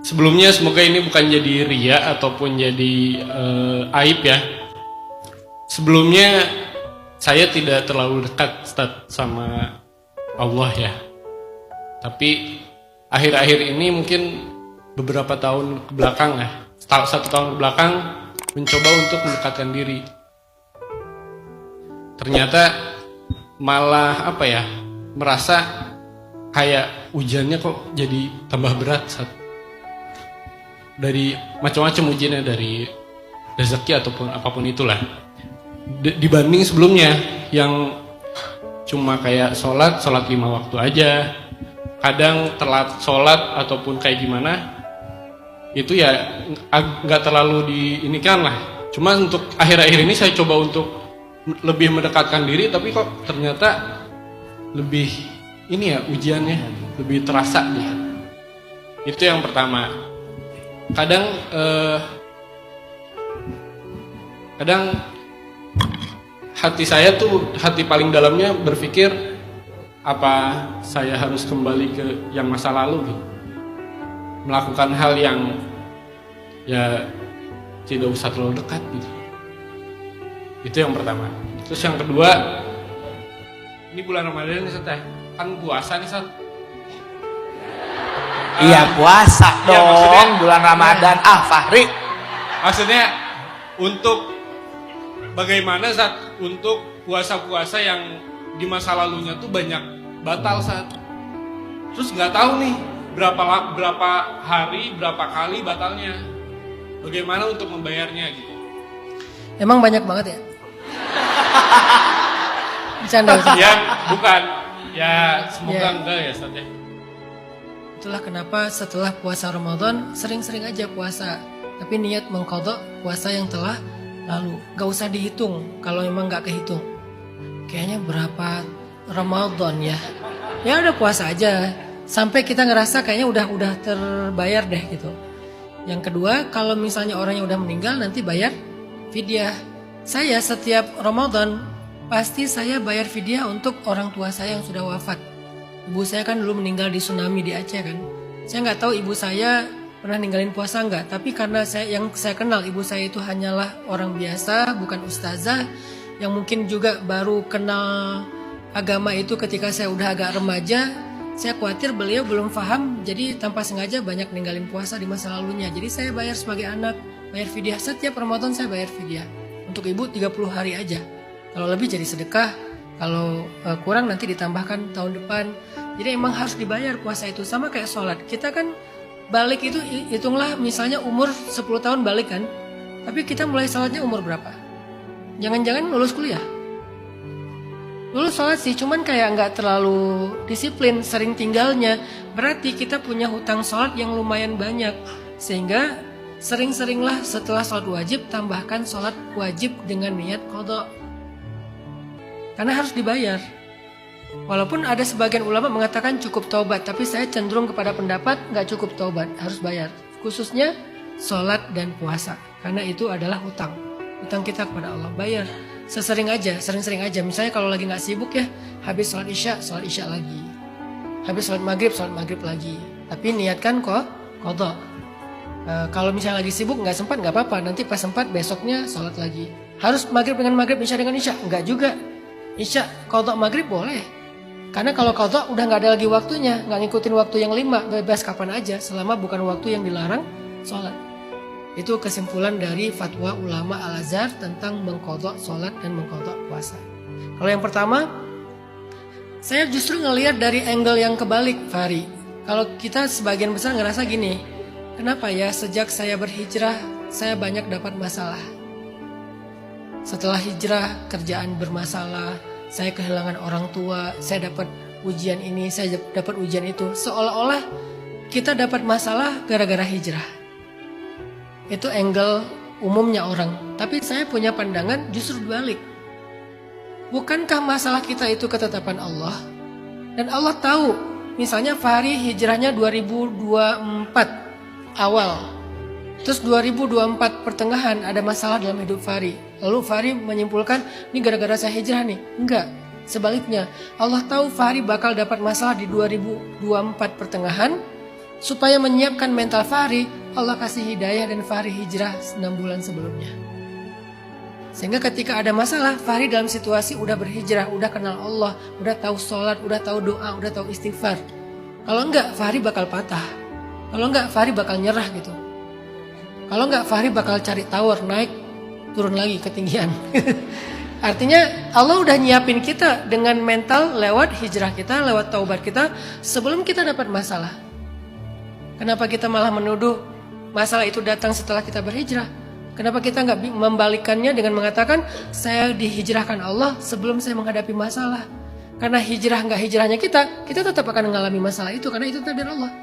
Sebelumnya semoga ini bukan jadi ria ataupun jadi aib ya. Sebelumnya saya tidak terlalu dekat Ustaz sama Allah ya. Tapi akhir-akhir ini mungkin beberapa tahun ke belakang ya, 1 tahun ke belakang mencoba untuk mendekatkan diri. Ternyata malah apa ya, merasa kayak ujiannya kok jadi tambah berat Ustaz. Dari macam-macam ujiannya, dari rezeki ataupun apapun itulah. Dibanding sebelumnya yang cuma kayak sholat 5 waktu aja, kadang telat sholat ataupun kayak gimana, itu ya nggak terlalu diinikan lah. Cuma untuk akhir-akhir ini saya coba untuk lebih mendekatkan diri, tapi kok ternyata lebih ini ya ujiannya lebih terasa gitu. Itu yang pertama. Kadang hati saya tuh, hati paling dalamnya berpikir apa saya harus kembali ke yang masa lalu gitu. Melakukan hal yang ya tidak usah terlalu dekat gitu. Itu yang pertama. Terus yang kedua, ini bulan Ramadan nih Sat, kan puasa nih Sat. Iya puasa ya, dong bulan Ramadan. Fahri. Maksudnya untuk bagaimana Sat, untuk puasa-puasa yang di masa lalunya tuh banyak batal Sat. Terus nggak tahu nih berapa hari, berapa kali batalnya. Bagaimana untuk membayarnya gitu. Emang banyak banget ya? Bercanda. Ya bukan. Ya semoga enggak ya Sat ya. Itulah kenapa setelah puasa Ramadan sering-sering aja puasa, tapi niat mengqadha puasa yang telah lalu. Gak usah dihitung kalau memang gak kehitung. Kayaknya berapa Ramadan ya? Ya udah puasa aja sampai kita ngerasa kayaknya udah terbayar deh gitu. Yang kedua, kalau misalnya orang yang udah meninggal nanti bayar fidyah. Saya setiap Ramadan pasti saya bayar fidyah untuk orang tua saya yang sudah wafat. Ibu saya kan dulu meninggal di tsunami di Aceh kan. Saya nggak tahu ibu saya pernah ninggalin puasa nggak. Tapi karena yang saya kenal ibu saya itu hanyalah orang biasa, bukan ustazah, yang mungkin juga baru kenal agama itu ketika saya udah agak remaja. Saya khawatir beliau belum paham, jadi tanpa sengaja banyak ninggalin puasa di masa lalunya. Jadi saya bayar sebagai anak, bayar fidyah. Setiap Ramadan saya bayar fidyah. Untuk ibu 30 hari aja. Kalau lebih jadi sedekah, kalau kurang nanti ditambahkan tahun depan. Jadi emang harus dibayar puasa itu. Sama kayak sholat. Kita kan balik itu hitunglah misalnya umur 10 tahun balik kan. Tapi kita mulai sholatnya umur berapa? Jangan-jangan lulus kuliah. Lulus sholat sih, cuman kayak nggak terlalu disiplin, sering tinggalnya. Berarti kita punya hutang sholat yang lumayan banyak. Sehingga sering-seringlah setelah sholat wajib tambahkan sholat wajib dengan niat qadha. Karena harus dibayar. Walaupun ada sebagian ulama mengatakan cukup taubat, tapi saya cenderung kepada pendapat nggak cukup taubat, harus bayar. Khususnya sholat dan puasa, karena itu adalah hutang. Hutang kita kepada Allah, bayar. Sesering aja, sering-sering aja. Misalnya kalau lagi nggak sibuk ya, habis sholat isya lagi. Habis sholat maghrib lagi. Tapi niatkan kok qadha. Kalau misalnya lagi sibuk nggak sempat nggak apa-apa, nanti pas sempat besoknya sholat lagi. Harus maghrib dengan maghrib, isya dengan isya? Nggak juga. Isya qadha maghrib boleh. Karena kalau qadha udah nggak ada lagi waktunya, nggak ngikutin waktu yang 5, bebas kapan aja selama bukan waktu yang dilarang sholat. Itu kesimpulan dari fatwa ulama Al-Azhar tentang mengqadha sholat dan mengqadha puasa. Kalau yang pertama, saya justru ngelihat dari angle yang kebalik, Fahri. Kalau kita sebagian besar ngerasa gini, kenapa ya sejak saya berhijrah saya banyak dapat masalah. Setelah hijrah kerjaan bermasalah, saya kehilangan orang tua, saya dapat ujian ini, saya dapat ujian itu. Seolah-olah kita dapat masalah gara-gara hijrah. Itu angle umumnya orang. Tapi saya punya pandangan justru balik. Bukankah masalah kita itu ketetapan Allah? Dan Allah tahu, misalnya Fahri hijrahnya 2024 awal. Terus 2024 pertengahan ada masalah dalam hidup Fahri. Lalu Fahri menyimpulkan, ini gara-gara saya hijrah nih. Enggak, sebaliknya. Allah tahu Fahri bakal dapat masalah di 2024 pertengahan. Supaya menyiapkan mental Fahri, Allah kasih hidayah dan Fahri hijrah 6 bulan sebelumnya. Sehingga ketika ada masalah, Fahri dalam situasi udah berhijrah, udah kenal Allah, udah tahu sholat, udah tahu doa, udah tahu istighfar. Kalau enggak, Fahri bakal patah. Kalau enggak, Fahri bakal nyerah gitu. Kalau enggak, Fahri bakal cari tower, naik, turun lagi ketinggian. Artinya Allah udah nyiapin kita dengan mental lewat hijrah kita, lewat taubat kita sebelum kita dapat masalah. Kenapa kita malah menuduh masalah itu datang setelah kita berhijrah? Kenapa kita nggak membalikannya dengan mengatakan saya dihijrahkan Allah sebelum saya menghadapi masalah? Karena hijrah nggak hijrahnya kita tetap akan mengalami masalah itu karena itu takdir Allah.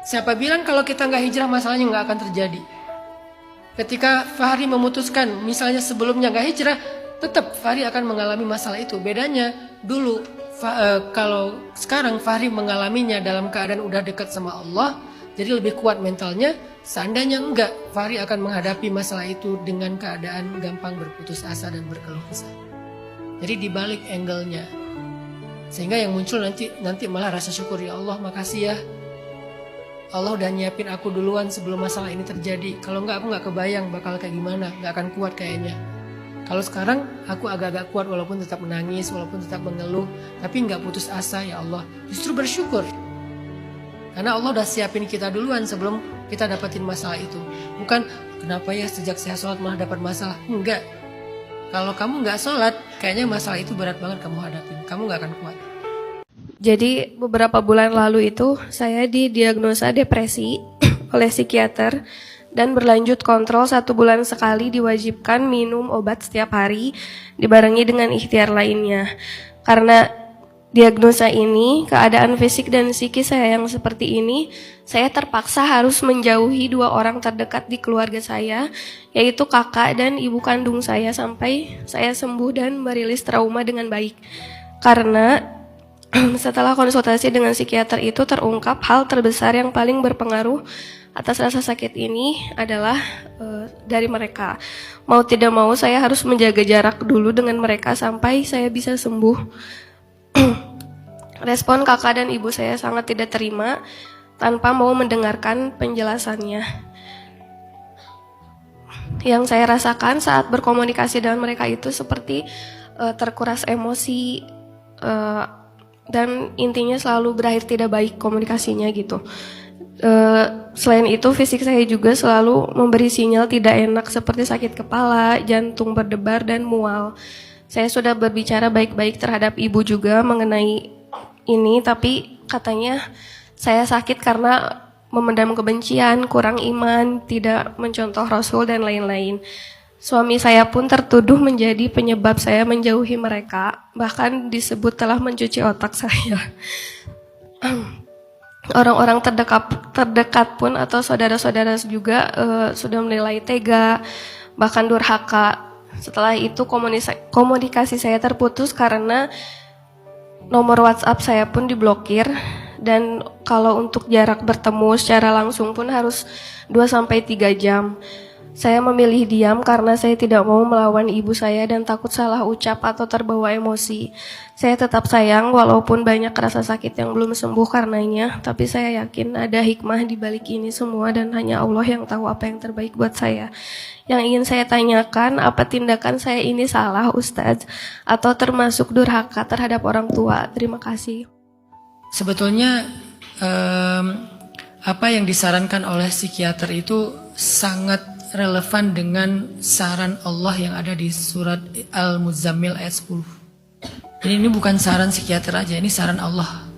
Siapa bilang kalau kita nggak hijrah masalahnya nggak akan terjadi? Ketika Fahri memutuskan misalnya sebelumnya nggak hijrah, tetap Fahri akan mengalami masalah itu. Bedanya dulu kalau sekarang Fahri mengalaminya dalam keadaan udah dekat sama Allah, jadi lebih kuat mentalnya. Seandainya enggak, Fahri akan menghadapi masalah itu dengan keadaan gampang berputus asa dan berkeluh kesah. Jadi dibalik angle-nya, sehingga yang muncul nanti malah rasa syukur, ya Allah makasih ya, Allah udah nyiapin aku duluan sebelum masalah ini terjadi. Kalau enggak aku nggak kebayang bakal kayak gimana, nggak akan kuat kayaknya. Kalau sekarang aku agak-agak kuat walaupun tetap menangis, walaupun tetap mengeluh, tapi nggak putus asa ya Allah. Justru bersyukur. Karena Allah udah siapin kita duluan sebelum kita dapetin masalah itu. Bukan kenapa ya sejak saya sholat malah dapat masalah. Enggak. Kalau kamu nggak sholat, kayaknya masalah itu berat banget kamu hadapin. Kamu nggak akan kuat. Jadi beberapa bulan lalu itu saya didiagnosa depresi oleh psikiater. Dan berlanjut kontrol 1 bulan sekali, diwajibkan minum obat setiap hari dibarengi dengan ikhtiar lainnya. Karena diagnosa ini, keadaan fisik dan psikis saya yang seperti ini, saya terpaksa harus menjauhi 2 orang terdekat di keluarga saya, yaitu kakak dan ibu kandung saya sampai saya sembuh dan merilis trauma dengan baik. Karena setelah konsultasi dengan psikiater itu terungkap hal terbesar yang paling berpengaruh atas rasa sakit ini adalah dari mereka. Mau tidak mau saya harus menjaga jarak dulu dengan mereka sampai saya bisa sembuh. Respon kakak dan ibu saya sangat tidak terima tanpa mau mendengarkan penjelasannya. Yang saya rasakan saat berkomunikasi dengan mereka itu seperti terkuras emosi dan intinya selalu berakhir tidak baik komunikasinya gitu. Selain itu fisik saya juga selalu memberi sinyal tidak enak seperti sakit kepala, jantung berdebar dan mual. Saya sudah berbicara baik-baik terhadap ibu juga mengenai ini, tapi katanya saya sakit karena memendam kebencian, kurang iman, tidak mencontoh Rasul dan lain-lain. Suami saya pun tertuduh menjadi penyebab saya menjauhi mereka, bahkan disebut telah mencuci otak saya. Orang-orang terdekat pun atau saudara-saudara juga sudah menilai tega, bahkan durhaka. Setelah itu komunikasi saya terputus karena nomor WhatsApp saya pun diblokir. Dan kalau untuk jarak bertemu secara langsung pun harus 2-3 jam. Saya memilih diam karena saya tidak mau melawan ibu saya dan takut salah ucap atau terbawa emosi. Saya tetap sayang walaupun banyak rasa sakit yang belum sembuh karenanya, tapi saya yakin ada hikmah di balik ini semua dan hanya Allah yang tahu apa yang terbaik buat saya. Yang ingin saya tanyakan, apa tindakan saya ini salah Ustadz atau termasuk durhaka terhadap orang tua? Terima kasih. Sebetulnya apa yang disarankan oleh psikiater itu sangat relevan dengan saran Allah yang ada di surat Al-Muzammil ayat 10. Ini bukan saran psikiater aja, ini saran Allah.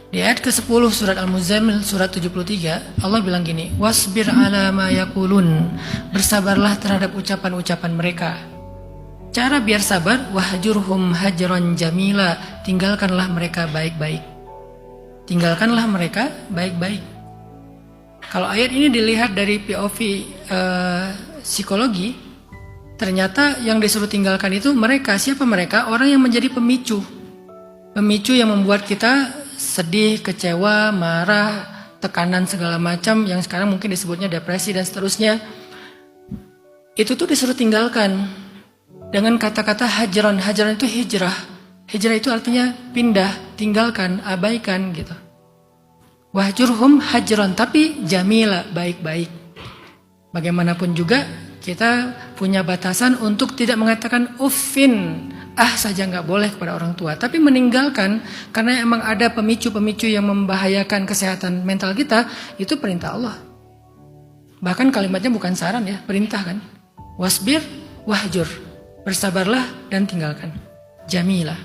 Di ayat ke-10 surat Al-Muzammil surat 73, Allah bilang gini, wasbir ala ma yaqulun, bersabarlah terhadap ucapan-ucapan mereka. Cara biar sabar, wahjurhum hajran jamila, tinggalkanlah mereka baik-baik. Tinggalkanlah mereka baik-baik. Kalau ayat ini dilihat dari POV psikologi, ternyata yang disuruh tinggalkan itu mereka. Siapa mereka? Orang yang menjadi pemicu. Pemicu yang membuat kita sedih, kecewa, marah, tekanan segala macam yang sekarang mungkin disebutnya depresi dan seterusnya. Itu tuh disuruh tinggalkan. Dengan kata-kata hajran. Hajran itu hijrah. Hijrah itu artinya pindah, tinggalkan, abaikan gitu. Wahjurhum hajron, tapi jamila, baik-baik. Bagaimanapun juga kita punya batasan untuk tidak mengatakan uffin, saja nggak boleh kepada orang tua. Tapi meninggalkan karena emang ada pemicu-pemicu yang membahayakan kesehatan mental kita, itu perintah Allah. Bahkan kalimatnya bukan saran ya, perintah kan. Wasbir wahjur, bersabarlah dan tinggalkan. Jamilah.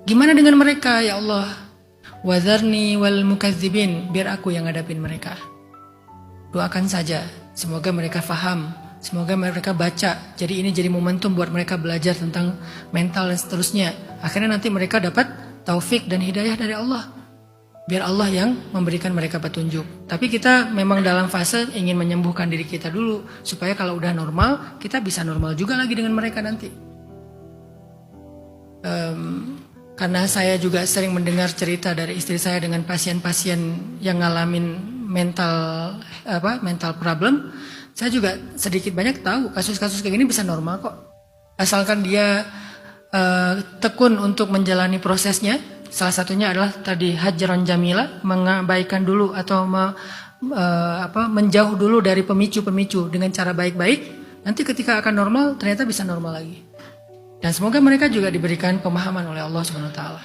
Gimana dengan mereka ya Allah? Wadharni wal mukadzibin, biar aku yang ngadapin mereka. Doakan saja, semoga mereka faham, semoga mereka baca. Jadi ini jadi momentum buat mereka belajar tentang mental dan seterusnya. Akhirnya nanti mereka dapat taufik dan hidayah dari Allah. Biar Allah yang memberikan mereka petunjuk. Tapi kita memang dalam fase ingin menyembuhkan diri kita dulu, supaya kalau udah normal, kita bisa normal juga lagi dengan mereka nanti. Karena saya juga sering mendengar cerita dari istri saya dengan pasien-pasien yang ngalamin mental problem. Saya juga sedikit banyak tahu kasus-kasus kayak gini bisa normal kok. Asalkan dia tekun untuk menjalani prosesnya. Salah satunya adalah tadi hajron jamila, mengabaikan dulu atau menjauh dulu dari pemicu-pemicu dengan cara baik-baik. Nanti ketika akan normal ternyata bisa normal lagi. Dan semoga mereka juga diberikan pemahaman oleh Allah Subhanahu wa taala.